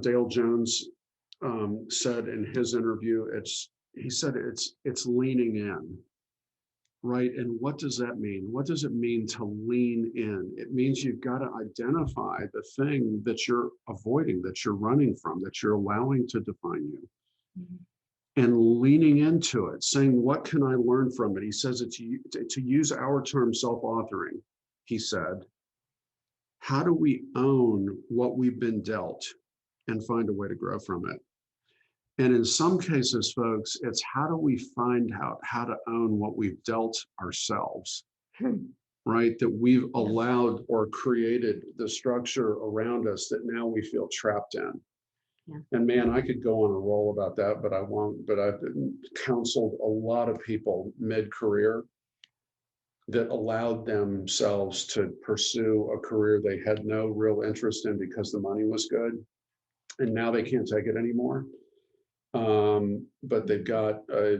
Dale Jones said in his interview, he said it's leaning in, right? And what does that mean? What does it mean to lean in? It means you've got to identify the thing that you're avoiding, that you're running from, that you're allowing to define you. Mm-hmm. And leaning into it, saying, what can I learn from it? He says it's to use our term self-authoring. He said, how do we own what we've been dealt and find a way to grow from it? And in some cases, folks, it's how do we find out how to own what we've dealt ourselves, right? That we've allowed or created the structure around us that now we feel trapped in. Yeah. And man, I could go on a roll about that, but I won't. But I've counseled a lot of people mid-career that allowed themselves to pursue a career they had no real interest in because the money was good. And now they can't take it anymore. But they've got a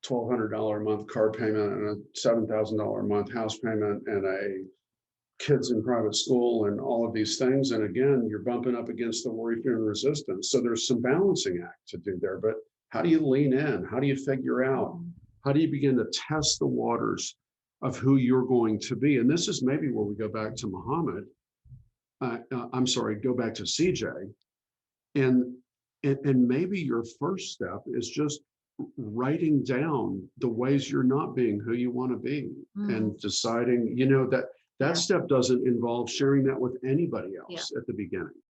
$1,200 a month car payment and a $7,000 a month house payment and a kids in private school and all of these things. And again, you're bumping up against the worry, fear, and resistance. So there's some balancing act to do there. But how do you lean in? How do you figure out? How do you begin to test the waters of who you're going to be? And this is maybe where we go back to Muhammad. Go back to CJ. And maybe your first step is just writing down the ways you're not being who you want to be and deciding, that step doesn't involve sharing that with anybody else at the beginning.